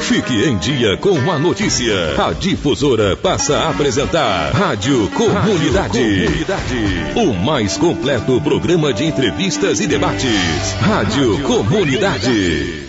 Fique em dia com a notícia. A Difusora passa a apresentar Rádio Comunidade. O mais completo programa de entrevistas e debates. Rádio Comunidade.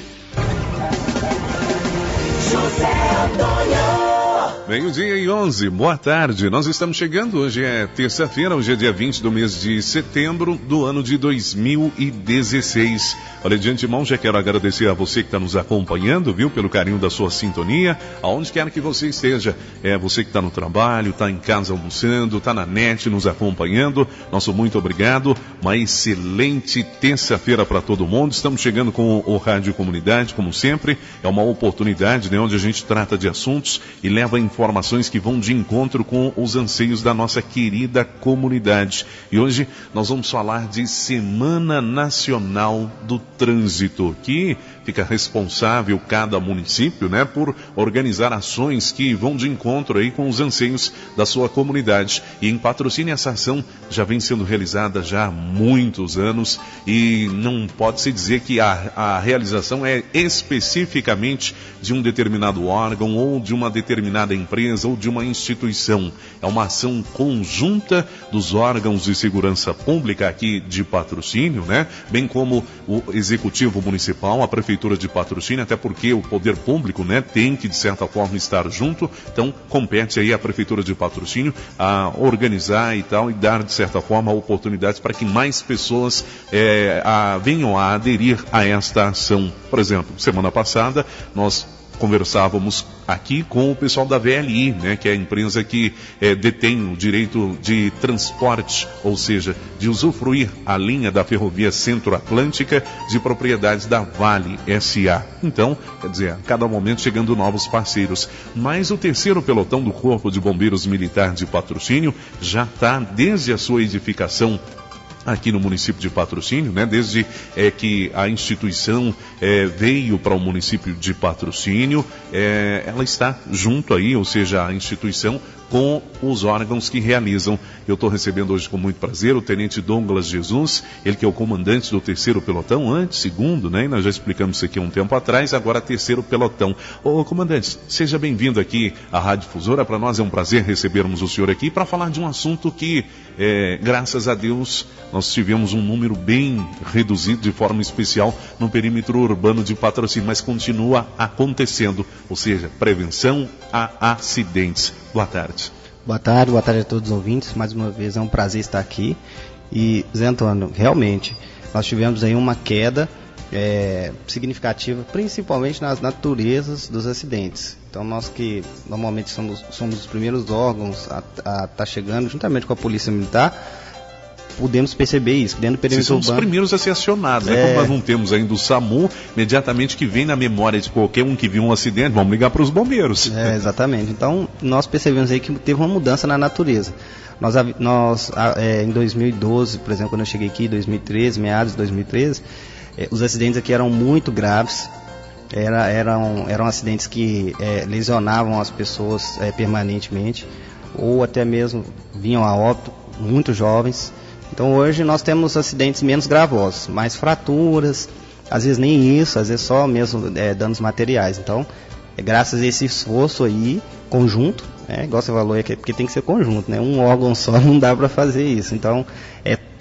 Meio-dia e 11, boa tarde. Nós estamos chegando, hoje é terça-feira, hoje é dia 20 do mês de setembro do ano de 2016. Olha, de antemão, já quero agradecer a você que está nos acompanhando, viu, pelo carinho da sua sintonia, aonde quer que você esteja. Você que está no trabalho, está em casa almoçando, está na net nos acompanhando. Nosso muito obrigado. Uma excelente terça-feira para todo mundo. Estamos chegando com o Rádio Comunidade, como sempre. É uma oportunidade, né, onde a gente trata de assuntos e leva informações que vão de encontro com os anseios da nossa querida comunidade. E hoje nós vamos falar de Semana Nacional do Trânsito, que fica responsável cada município, né, por organizar ações que vão de encontro aí com os anseios da sua comunidade. E em Patrocínio, essa ação já vem sendo realizada já há muitos anos e não pode-se dizer que a realização é especificamente de um determinado órgão ou de uma determinada empresa ou de uma instituição. É uma ação conjunta dos órgãos de segurança pública aqui de Patrocínio, né, bem como o Executivo Municipal, a Prefeitura de Patrocínio, até porque o poder público, né, tem que de certa forma estar junto. Então compete aí à Prefeitura de Patrocínio a organizar e tal, e dar de certa forma oportunidades para que mais pessoas venham a aderir a esta ação. Por exemplo, semana passada nós conversávamos aqui com o pessoal da VLI, né, que é a empresa que detém o direito de transporte, ou seja, de usufruir a linha da ferrovia Centro-Atlântica de propriedades da Vale S.A. Então, quer dizer, a cada momento chegando novos parceiros. Mas o terceiro pelotão do Corpo de Bombeiros Militar de Patrocínio já está desde a sua edificação aqui no município de Patrocínio, né? Desde que a instituição veio para o município de Patrocínio, ela está junto aí, ou seja, a instituição com os órgãos que realizam. Eu estou recebendo hoje com muito prazer o Tenente Douglas Jesus, ele que é o comandante do terceiro pelotão, antes segundo, né? E nós já explicamos isso aqui há um tempo atrás, agora terceiro pelotão. Ô comandante, seja bem-vindo aqui à Rádio Difusora. Para nós é um prazer recebermos o senhor aqui para falar de um assunto que, graças a Deus, nós tivemos um número bem reduzido de forma especial no perímetro urbano de Patrocínio, mas continua acontecendo, ou seja, prevenção a acidentes. Boa tarde. Boa tarde a todos os ouvintes. Mais uma vez é um prazer estar aqui. E, Zé Antônio, realmente, nós tivemos aí uma queda significativa, principalmente nas naturezas dos acidentes. Então, nós que normalmente somos os primeiros órgãos a estar chegando, juntamente com a Polícia Militar, podemos perceber isso, dentro do perímetro urbano. Vocês são os primeiros a ser acionados, né? Como nós não temos ainda o SAMU, imediatamente que vem na memória de qualquer um que viu um acidente, vamos ligar para os bombeiros. Exatamente. Então, nós percebemos aí que teve uma mudança na natureza. Nós em 2012, por exemplo, quando eu cheguei aqui, 2013, meados de 2013, os acidentes aqui eram muito graves. Eram acidentes que lesionavam as pessoas permanentemente, ou até mesmo vinham a óbito, muito jovens. Então hoje nós temos acidentes menos gravosos, mais fraturas, às vezes nem isso, às vezes só mesmo danos materiais. Então, graças a esse esforço aí, conjunto, igual você falou, porque tem que ser conjunto, né? Um órgão só não dá para fazer isso. Então,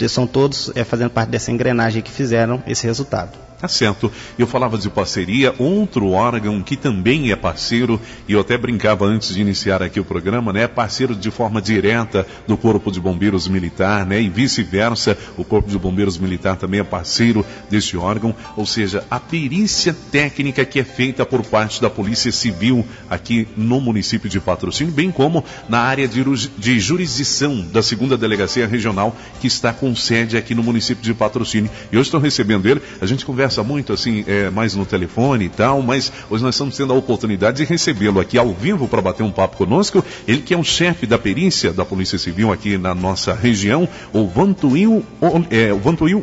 são todos fazendo parte dessa engrenagem que fizeram esse resultado. Tá certo. Eu falava de parceria, outro órgão que também é parceiro, e eu até brincava antes de iniciar aqui o programa, né? Parceiro de forma direta do Corpo de Bombeiros Militar, né? E vice-versa, o Corpo de Bombeiros Militar também é parceiro deste órgão, ou seja, a perícia técnica que é feita por parte da Polícia Civil aqui no município de Patrocínio, bem como na área de jurisdição da 2ª Delegacia Regional, que está com sede aqui no município de Patrocínio. E hoje estou recebendo ele, a gente conversa muito assim, mais no telefone e tal, mas hoje nós estamos tendo a oportunidade de recebê-lo aqui ao vivo para bater um papo conosco. Ele que é o chefe da perícia da Polícia Civil aqui na nossa região, o Vantuil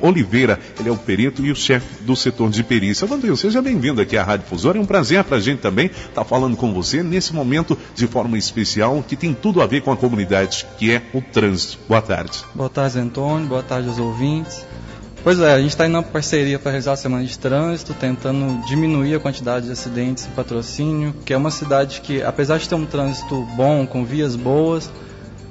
Oliveira. Ele é o perito e o chefe do setor de perícia. Vantuil, seja bem-vindo aqui à Rádio Difusora. É um prazer para a gente também estar falando com você nesse momento de forma especial que tem tudo a ver com a comunidade, que é o trânsito. Boa tarde. Boa tarde, Antônio. Boa tarde aos ouvintes. Pois é, a gente está indo na parceria para realizar a Semana de Trânsito, tentando diminuir a quantidade de acidentes em Patrocínio, que é uma cidade que, apesar de ter um trânsito bom, com vias boas,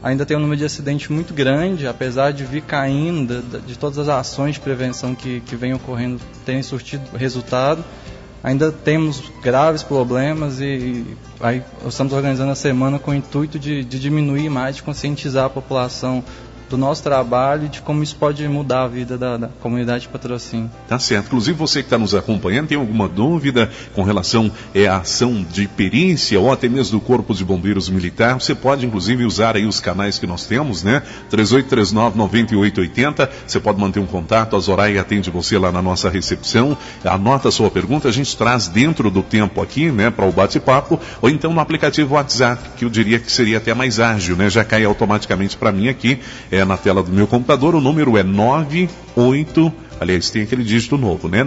ainda tem um número de acidentes muito grande, apesar de vir caindo, de todas as ações de prevenção que vem ocorrendo terem surtido resultado. Ainda temos graves problemas e aí estamos organizando a semana com o intuito de diminuir mais, de conscientizar a população do nosso trabalho e de como isso pode mudar a vida da comunidade de Patrocínio. Tá certo. Inclusive você que está nos acompanhando, tem alguma dúvida com relação à ação de perícia ou até mesmo do Corpo de Bombeiros Militar, você pode inclusive usar aí os canais que nós temos, né? 3839-9880, você pode manter um contato, a Zoraia atende você lá na nossa recepção, anota a sua pergunta, a gente traz dentro do tempo aqui, né, para o bate-papo, ou então no aplicativo WhatsApp, que eu diria que seria até mais ágil, né? Já cai automaticamente para mim aqui, na tela do meu computador, o número é 98, aliás, tem aquele dígito novo, né?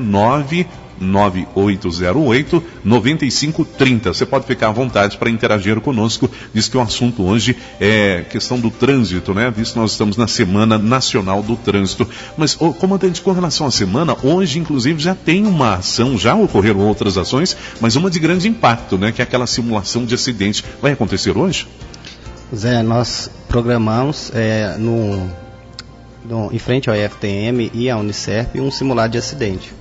99808-9530. Você pode ficar à vontade para interagir conosco. Diz que o assunto hoje é questão do trânsito, né? Visto que nós estamos na Semana Nacional do Trânsito. Mas, comandante, com relação à semana, hoje, inclusive, já tem uma ação, já ocorreram outras ações, mas uma de grande impacto, né? Que é aquela simulação de acidente. Vai acontecer hoje? Zé, nós programamos em frente ao IFTM e à Unicef um simulado de acidente.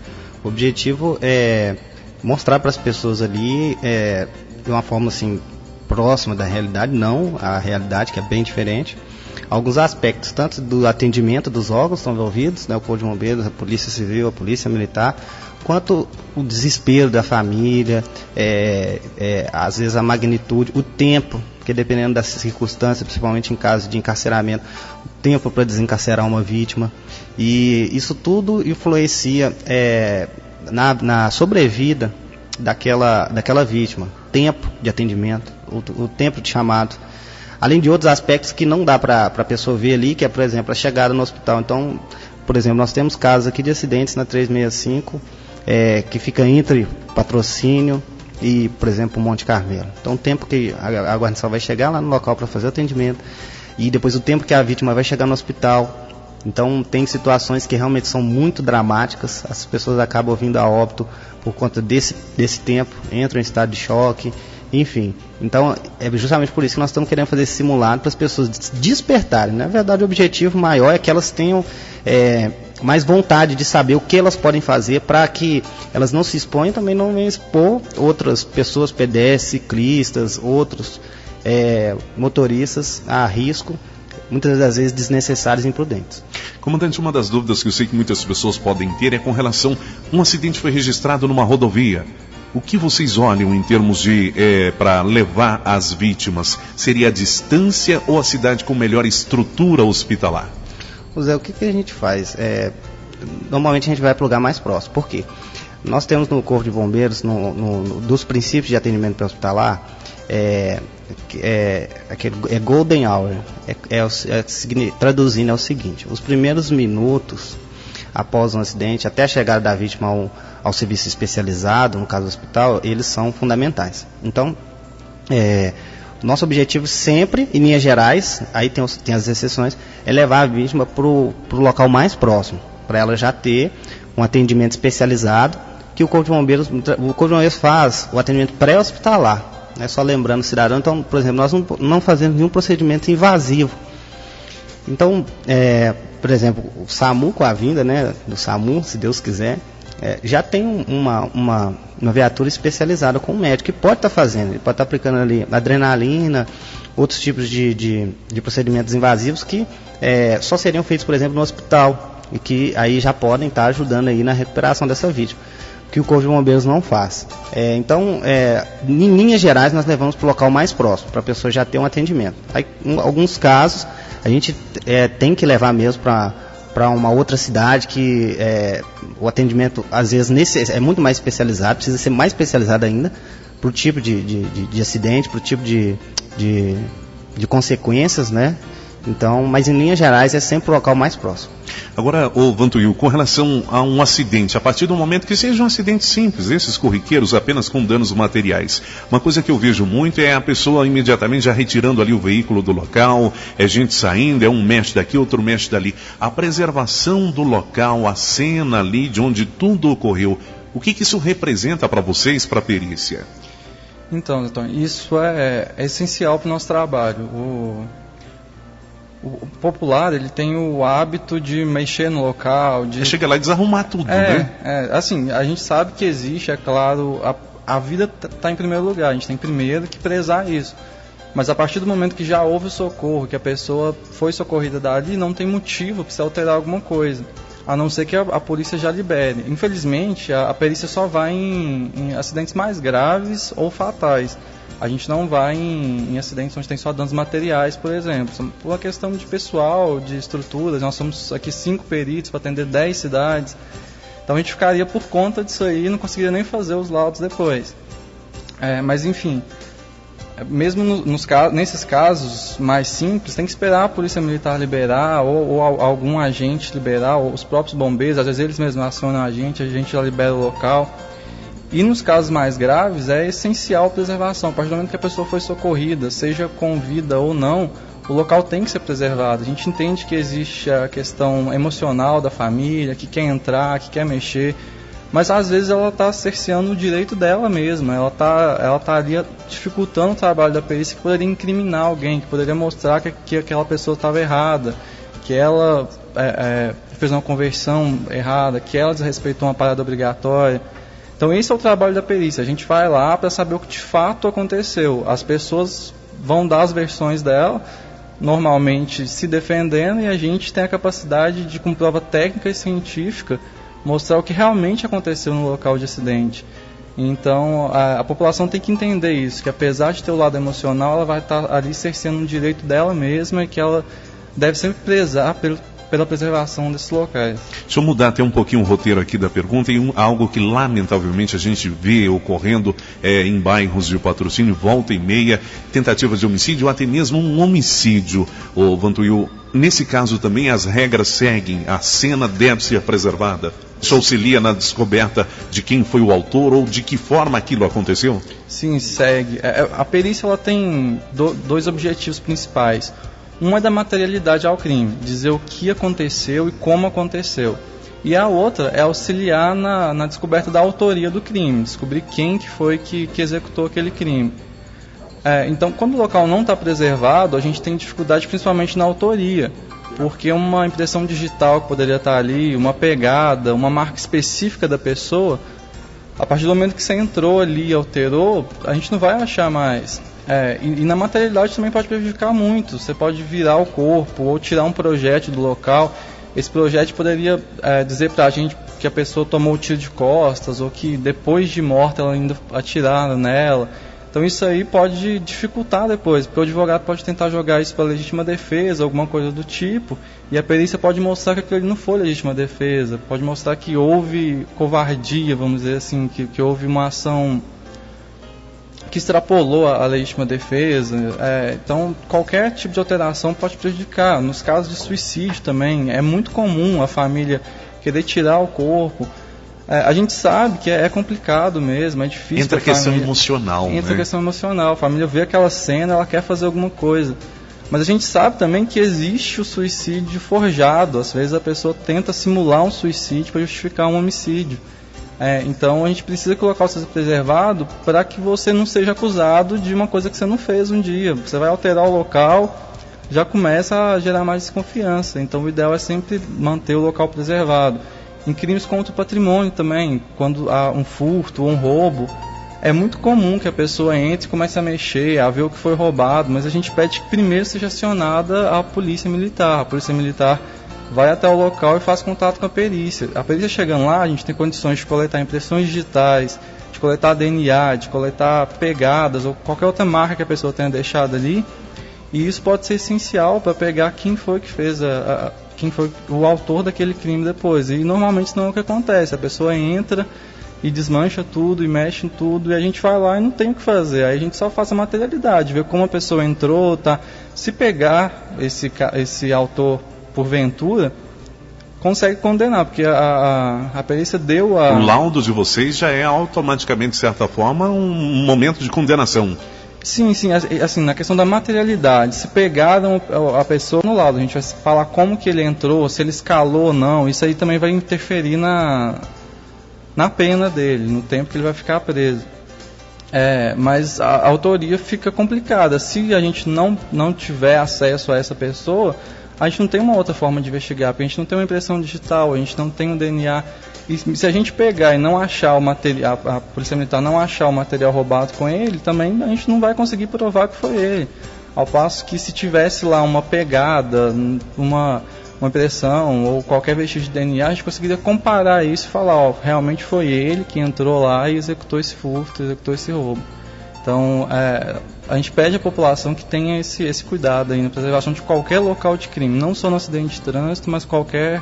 O objetivo é mostrar para as pessoas ali de uma forma assim próxima da realidade, não a realidade que é bem diferente, alguns aspectos, tanto do atendimento dos órgãos que estão envolvidos, né, o Corpo de Bombeiros, a Polícia Civil, a Polícia Militar, quanto o desespero da família, às vezes a magnitude, o tempo, porque dependendo das circunstâncias, principalmente em caso de encarceramento, o tempo para desencarcerar uma vítima, e isso tudo influencia na sobrevida daquela vítima, tempo de atendimento, o tempo de chamado, além de outros aspectos que não dá para a pessoa ver ali, que é, por exemplo, a chegada no hospital. Então, por exemplo, nós temos casos aqui de acidentes na 365, que fica entre Patrocínio e, por exemplo, Monte Carmelo. Então, o tempo que a guarnição vai chegar lá no local para fazer o atendimento, e depois o tempo que a vítima vai chegar no hospital. Então, tem situações que realmente são muito dramáticas, as pessoas acabam vindo a óbito por conta desse tempo, entram em estado de choque, enfim. Então, é justamente por isso que nós estamos querendo fazer esse simulado para as pessoas despertarem. Na verdade, o objetivo maior é que elas tenham mais vontade de saber o que elas podem fazer para que elas não se exponham, também não venham expor outras pessoas, pedestres, ciclistas, outros motoristas a risco, muitas das vezes desnecessários e imprudentes. Comandante, uma das dúvidas que eu sei que muitas pessoas podem ter é com relação a um acidente que foi registrado numa rodovia. O que vocês olham em termos de para levar as vítimas? Seria a distância ou a cidade com melhor estrutura hospitalar? José, o que a gente faz? Normalmente a gente vai para o lugar mais próximo. Por quê? Nós temos no Corpo de Bombeiros, dos princípios de atendimento pré-hospitalar, Golden Hour. Traduzindo, é o seguinte: os primeiros minutos após um acidente, até a chegada da vítima ao serviço especializado, no caso do hospital, eles são fundamentais. Então, nosso objetivo sempre, em linhas gerais, aí tem as exceções, é levar a vítima para o local mais próximo, para ela já ter um atendimento especializado, que o Corpo de Bombeiros faz o atendimento pré-hospitalar, né? Só lembrando o cidadão. Então, por exemplo, nós não fazemos nenhum procedimento invasivo. Então, por exemplo, o SAMU, com a vinda, né, do SAMU, se Deus quiser, já tem uma viatura especializada com o médico que pode estar fazendo, ele pode estar aplicando ali adrenalina, outros tipos de procedimentos invasivos que só seriam feitos, por exemplo, no hospital, e que aí já podem estar ajudando aí na recuperação dessa vítima, que o Corpo de Bombeiros não faz. Então, em linhas gerais, nós levamos para o local mais próximo, para a pessoa já ter um atendimento. Aí, em alguns casos, a gente tem que levar mesmo para uma outra cidade que o atendimento, às vezes, é muito mais especializado, precisa ser mais especializado ainda, para o tipo de acidente, para o tipo de consequências, né? Então, mas em linhas gerais é sempre o local mais próximo. Agora, ô Vantuil, com relação a um acidente, a partir do momento que seja um acidente simples, esses corriqueiros apenas com danos materiais, uma coisa que eu vejo muito é a pessoa imediatamente já retirando ali o veículo do local, é gente saindo, é um mexe daqui, outro mexe dali. A preservação do local, a cena ali de onde tudo ocorreu, o que isso representa para vocês, para a perícia? Então, isso é essencial para o nosso trabalho. O popular, ele tem o hábito de mexer no local, de... Chega lá e desarrumar tudo, né? Assim, a gente sabe que existe, é claro, a vida está em primeiro lugar, a gente tem primeiro que prezar isso. Mas a partir do momento que já houve o socorro, que a pessoa foi socorrida dali, não tem motivo para se alterar alguma coisa, a não ser que a polícia já libere. Infelizmente, a perícia só vai em acidentes mais graves ou fatais. A gente não vai em acidentes onde tem só danos materiais, por exemplo. Por uma questão de pessoal, de estruturas, nós somos aqui 5 peritos para atender 10 cidades. Então a gente ficaria por conta disso aí e não conseguiria nem fazer os laudos depois. Mas enfim, mesmo nesses casos mais simples, tem que esperar a polícia militar liberar ou algum agente liberar, ou os próprios bombeiros, às vezes eles mesmos acionam a gente já libera o local. E nos casos mais graves é essencial a preservação. A partir do momento que a pessoa foi socorrida, seja com vida ou não, o local tem que ser preservado. A gente entende que existe a questão emocional da família, que quer entrar, que quer mexer, mas às vezes ela está cerceando o direito dela mesma. Ela tá ali dificultando o trabalho da perícia, que poderia incriminar alguém, que poderia mostrar que aquela pessoa estava errada, que ela fez uma conversão errada, que ela desrespeitou uma parada obrigatória. Então esse é o trabalho da perícia, a gente vai lá para saber o que de fato aconteceu. As pessoas vão dar as versões dela, normalmente se defendendo, e a gente tem a capacidade de, com prova técnica e científica, mostrar o que realmente aconteceu no local de acidente. Então a população tem que entender isso, que apesar de ter o lado emocional, ela vai estar ali cerceando um direito dela mesma e que ela deve sempre prezar pela preservação desses locais. Deixa eu mudar até um pouquinho o roteiro aqui da pergunta, e algo que lamentavelmente a gente vê ocorrendo em bairros de Patrocínio, volta e meia, tentativas de homicídio, ou até mesmo um homicídio. Ô Vantuil, nesse caso também as regras seguem, a cena deve ser preservada? Isso auxilia na descoberta de quem foi o autor ou de que forma aquilo aconteceu? Sim, segue. A perícia ela tem dois objetivos principais. Um é da materialidade ao crime, dizer o que aconteceu e como aconteceu. E a outra é auxiliar na descoberta da autoria do crime, descobrir quem que foi que executou aquele crime. Então, quando o local não está preservado, a gente tem dificuldade principalmente na autoria, porque uma impressão digital que poderia estar ali, uma pegada, uma marca específica da pessoa, a partir do momento que você entrou ali e alterou, a gente não vai achar mais. E na materialidade também pode prejudicar muito. Você pode virar o corpo ou tirar um projétil do local. Esse projétil poderia dizer pra gente que a pessoa tomou o tiro de costas ou que depois de morta ela ainda atiraram nela. Então isso aí pode dificultar depois, porque o advogado pode tentar jogar isso para legítima defesa, alguma coisa do tipo, e a perícia pode mostrar que aquilo não foi legítima defesa, pode mostrar que houve covardia, vamos dizer assim, que houve uma ação que extrapolou a legítima defesa. Então qualquer tipo de alteração pode prejudicar. Nos casos de suicídio também é muito comum a família querer tirar o corpo. A gente sabe que é complicado mesmo, é difícil. Entra a questão emocional, Entra a questão emocional. A família vê aquela cena, ela quer fazer alguma coisa. Mas a gente sabe também que existe o suicídio forjado. Às vezes a pessoa tenta simular um suicídio para justificar um homicídio. Então a gente precisa que o local seja preservado para que você não seja acusado de uma coisa que você não fez um dia. Você vai alterar o local, já começa a gerar mais desconfiança. Então o ideal é sempre manter o local preservado. Em crimes contra o patrimônio também, quando há um furto ou um roubo, é muito comum que a pessoa entre e comece a mexer, a ver o que foi roubado, mas a gente pede que primeiro seja acionada a polícia militar. A polícia militar vai até o local e faz contato com a perícia. A perícia chegando lá, a gente tem condições de coletar impressões digitais, de coletar DNA, de coletar pegadas ou qualquer outra marca que a pessoa tenha deixado ali. E isso pode ser essencial para pegar quem foi que fez quem foi o autor daquele crime depois. E normalmente não é o que acontece. A pessoa entra e desmancha tudo e mexe em tudo, e a gente vai lá e não tem o que fazer. Aí a gente só faz a materialidade, ver como a pessoa entrou, tá? Se pegar esse autor porventura, consegue condenar, porque a perícia deu a... O laudo de vocês já é automaticamente, de certa forma, um momento de condenação. Sim, assim, na questão da materialidade, se pegaram a pessoa no laudo, a gente vai falar como que ele entrou, se ele escalou ou não, isso aí também vai interferir na pena dele, no tempo que ele vai ficar preso. Mas a autoria fica complicada. Se a gente não tiver acesso a essa pessoa, a gente não tem uma outra forma de investigar, porque a gente não tem uma impressão digital, a gente não tem um DNA. E se a gente pegar e não achar o material, a Polícia Militar não achar o material roubado com ele, também a gente não vai conseguir provar que foi ele. Ao passo que se tivesse lá uma pegada, uma impressão ou qualquer vestígio de DNA, a gente conseguiria comparar isso e falar, realmente foi ele que entrou lá e executou esse furto, executou esse roubo. Então, a gente pede à população que tenha esse cuidado aí na preservação de qualquer local de crime, não só no acidente de trânsito, mas qualquer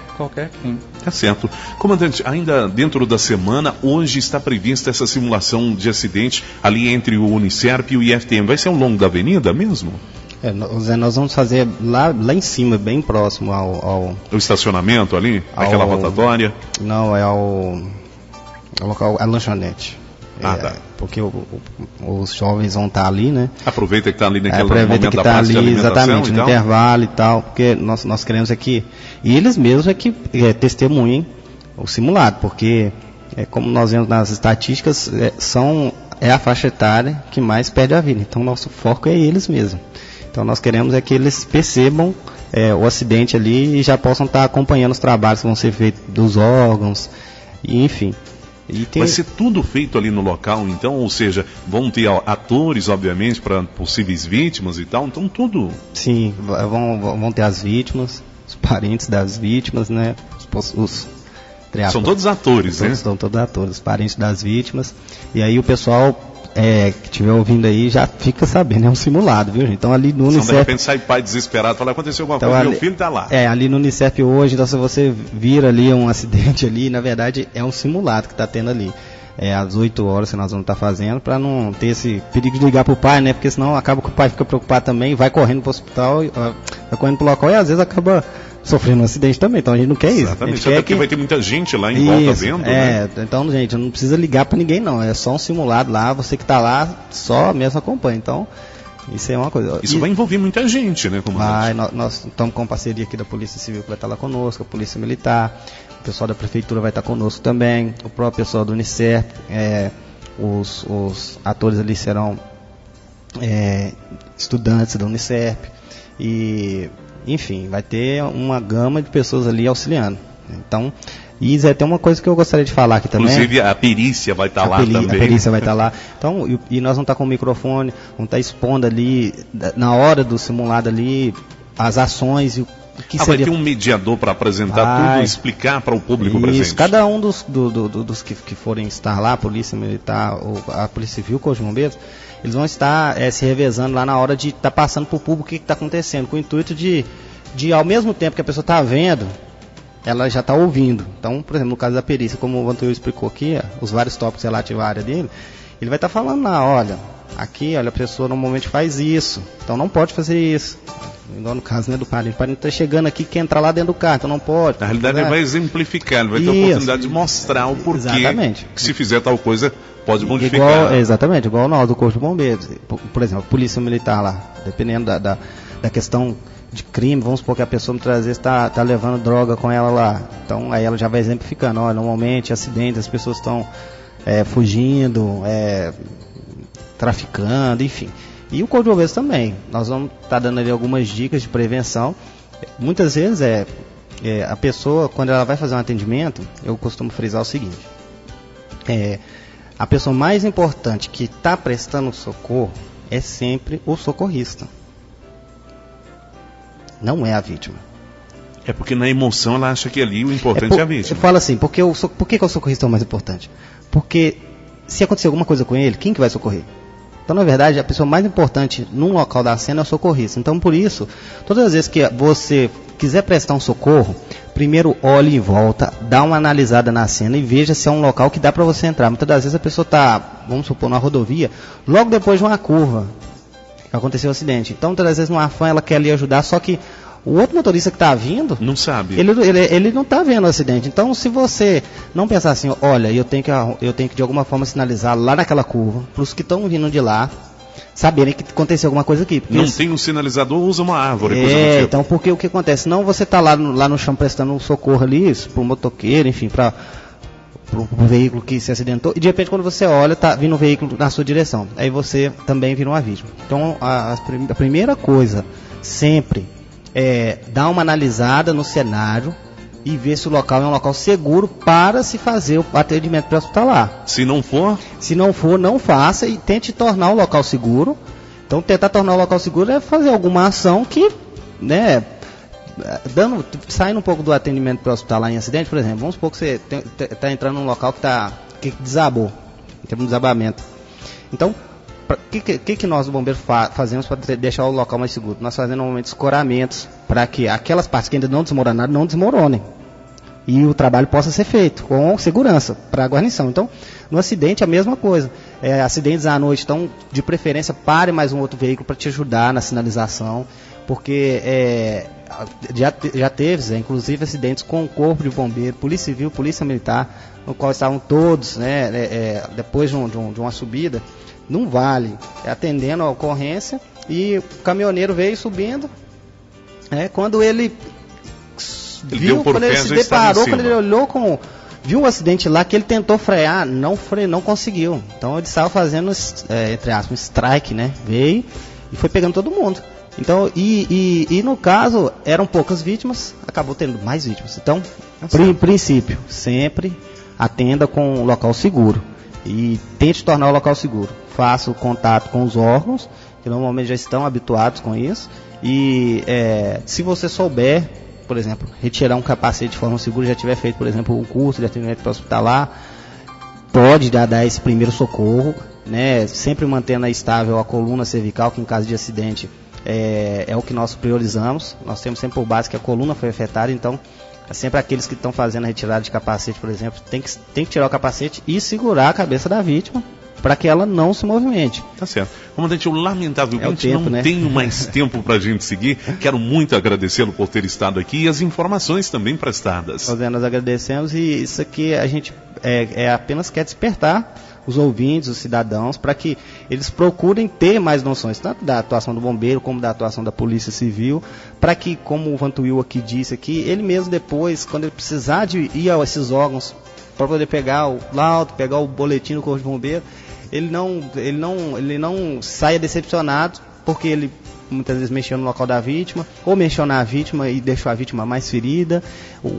crime. Tá certo. Comandante, ainda dentro da semana, hoje está prevista essa simulação de acidente ali entre o Unicerp e o IFTM. Vai ser ao longo da avenida mesmo? Nós vamos fazer lá em cima, bem próximo ao o estacionamento ali? Aquela rotatória? Não, é ao local, a lanchonete. Tá. Porque os jovens vão estar ali, né? Aproveita que está ali naquele momento que da praça de alimentação, exatamente, no intervalo e tal, porque nós queremos aqui, e eles mesmos é que testemunhem o simulado, porque como nós vemos nas estatísticas, é a faixa etária que mais perde a vida, então nosso foco é eles mesmos. Então nós queremos que eles percebam o acidente ali e já possam estar acompanhando os trabalhos que vão ser feitos dos órgãos, e, enfim. Vai ser tudo feito ali no local, então, ou seja, vão ter atores, obviamente, para possíveis vítimas e tal, então tudo... Sim, vão ter as vítimas, os parentes das vítimas, né? São todos atores, né? São todos atores, os parentes das vítimas, e aí o pessoal que estiver ouvindo aí já fica sabendo, é um simulado, viu, gente? Então ali no Unicef... de repente sai pai desesperado, fala, aconteceu alguma coisa, meu filho está lá. Ali no Unicef hoje, então se você vira ali um acidente ali, na verdade é um simulado que está tendo ali. Às 8 horas que nós vamos estar fazendo, para não ter esse perigo de ligar para o pai, né? Porque senão acaba que o pai fica preocupado também, vai correndo para o hospital, vai correndo para o local e às vezes acaba sofrendo um acidente também, então a gente não quer isso. Exatamente, até porque vai ter muita gente lá em volta vendo, né? Então, gente, não precisa ligar para ninguém não, é só um simulado lá, você que está lá, só mesmo acompanha, então isso é uma coisa. Isso vai envolver muita gente, né? Nós estamos com parceria aqui da Polícia Civil que vai estar lá conosco, a Polícia Militar, o pessoal da Prefeitura vai estar conosco também, o próprio pessoal do Unicef, os atores ali serão estudantes da Unicef e... Enfim, vai ter uma gama de pessoas ali auxiliando. Então, e Zé, tem uma coisa que eu gostaria de falar aqui também. Inclusive a perícia vai estar lá também. A perícia vai estar lá. Então, e nós vamos estar com o microfone, vamos estar expondo ali, na hora do simulado ali, as ações e o que seria... Vai ter um mediador para apresentar tudo, explicar para o público presente. Cada um dos que forem estar lá, a Polícia Militar, ou a Polícia Civil, Corpo de Bombeiros, eles vão estar se revezando lá na hora de estar passando para o público o que está acontecendo, com o intuito de ao mesmo tempo que a pessoa está vendo, ela já está ouvindo. Então, por exemplo, no caso da perícia, como o Antônio explicou aqui, os vários tópicos relativos à área dele, ele vai estar falando olha, a pessoa normalmente faz isso, então não pode fazer isso. Igual no caso, né, do parente. O parente está chegando aqui, quer entrar lá dentro do carro, então não pode. Na realidade, ele vai exemplificar, ele vai ter a oportunidade de mostrar o porquê. Exatamente. Que se fizer tal coisa, pode modificar. Exatamente, igual nós do Corpo de Bombeiros. Por exemplo, a Polícia Militar lá, dependendo da questão de crime, vamos supor que a pessoa muitas vezes está levando droga com ela lá. Então, aí ela já vai exemplificando. Normalmente, acidentes, as pessoas estão fugindo, traficando, enfim. E o Corpo de Bombeiros também. Nós vamos estar dando ali algumas dicas de prevenção. Muitas vezes a pessoa, quando ela vai fazer um atendimento, eu costumo frisar o seguinte: a pessoa mais importante que está prestando socorro é sempre o socorrista. Não é a vítima. É porque na emoção ela acha que ali o importante é a vítima. Eu falo assim, por que o socorrista é o mais importante? Porque se acontecer alguma coisa com ele, quem que vai socorrer? Então, na verdade, a pessoa mais importante num local da cena é o socorrista. Então, por isso, todas as vezes que você quiser prestar um socorro, primeiro olhe em volta, dá uma analisada na cena e veja se é um local que dá para você entrar. Muitas das vezes a pessoa está, vamos supor, numa rodovia, logo depois de uma curva, que aconteceu o acidente. Então, muitas das vezes, no afã, ela quer ali ajudar, só que o outro motorista que está vindo, não sabe. Ele não está vendo o acidente. Então, se você não pensar assim, olha, eu tenho que de alguma forma sinalizar lá naquela curva, para os que estão vindo de lá, saberem que aconteceu alguma coisa aqui. Não tem um sinalizador, usa uma árvore. Então, porque o que acontece? Não, você está lá no chão prestando um socorro ali, para o motoqueiro, enfim, para o veículo que se acidentou, e de repente quando você olha, está vindo um veículo na sua direção. Aí você também vira uma vítima. Então, a primeira coisa, sempre, dar uma analisada no cenário e ver se o local é um local seguro para se fazer o atendimento pré-hospitalar. Se não for, não faça e tente tornar o local seguro. Então, tentar tornar o local seguro é fazer alguma ação que, né, saindo um pouco do atendimento pré-hospitalar em acidente, por exemplo, vamos supor que você está entrando num local que desabou, teve um desabamento. Então, o que nós, do bombeiro, fazemos para deixar o local mais seguro? Nós fazemos normalmente escoramentos para que aquelas partes que ainda não desmoronaram, não desmoronem. E o trabalho possa ser feito com segurança para a guarnição. Então, no acidente, a mesma coisa. Acidentes à noite, então, de preferência, pare mais um outro veículo para te ajudar na sinalização, porque já teve, inclusive, acidentes com o corpo de bombeiro, polícia civil, polícia militar, no qual estavam todos, depois de uma subida, num vale, atendendo a ocorrência, e o caminhoneiro veio subindo, quando ele viu, quando ele se deparou, quando ele olhou viu o acidente lá, que ele tentou frear, não conseguiu. Então ele estava fazendo, entre aspas, um strike, né? Veio e foi pegando todo mundo. Então, e no caso, eram poucas vítimas, acabou tendo mais vítimas. Então, princípio, sempre atenda com um local seguro e tente tornar o local seguro. Faça o contato com os órgãos, que normalmente já estão habituados com isso, e se você souber, por exemplo, retirar um capacete de forma segura, já tiver feito, por exemplo, um curso de atendimento hospitalar, pode dar esse primeiro socorro, né? Sempre mantendo estável a coluna cervical, que em caso de acidente é o que nós priorizamos. Nós temos sempre por base que a coluna foi afetada, então sempre aqueles que estão fazendo a retirada de capacete, por exemplo, tem que tirar o capacete e segurar a cabeça da vítima para que ela não se movimente. Tá certo. Comandante, eu lamentavelmente tempo, não tenho mais tempo para a gente seguir. Quero muito agradecê-lo por ter estado aqui e as informações também prestadas. Nós agradecemos, e isso aqui a gente apenas quer despertar os ouvintes, os cidadãos, para que eles procurem ter mais noções, tanto da atuação do bombeiro, como da atuação da polícia civil, para que, como o Vantuil aqui disse aqui, ele mesmo depois, quando ele precisar de ir a esses órgãos, para poder pegar o laudo, pegar o boletim do Corpo de Bombeiro, ele não saia decepcionado, porque ele muitas vezes mexeu no local da vítima, ou mexeu na vítima e deixou a vítima mais ferida,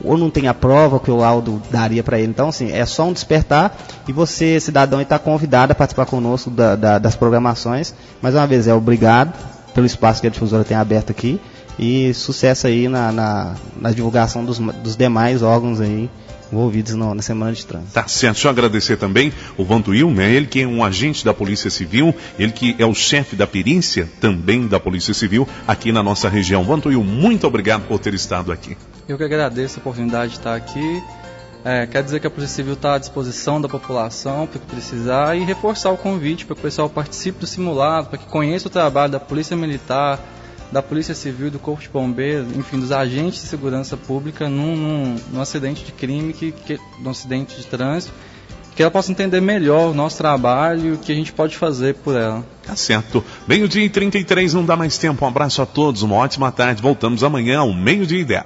ou não tem a prova que o laudo daria para ele. Então, assim, é só um despertar, e você, cidadão, está convidado a participar conosco das programações. Mais uma vez, obrigado pelo espaço que a difusora tem aberto aqui, e sucesso aí na divulgação dos demais órgãos aí envolvidos na Semana de Trânsito. Tá certo, só agradecer também o Vantuil, né? Ele que é um agente da Polícia Civil, ele que é o chefe da perícia também da Polícia Civil aqui na nossa região. Vantuil, muito obrigado por ter estado aqui. Eu que agradeço a oportunidade de estar aqui. Quer dizer que a Polícia Civil está à disposição da população para que precisar, e reforçar o convite para que o pessoal participe do simulado, para que conheça o trabalho da Polícia Militar, da Polícia Civil, do Corpo de Bombeiros, enfim, dos agentes de segurança pública num acidente de crime, num acidente de trânsito, que ela possa entender melhor o nosso trabalho e o que a gente pode fazer por ela. Tá certo. 12:33, não dá mais tempo. Um abraço a todos, uma ótima tarde. Voltamos amanhã ao 12:10.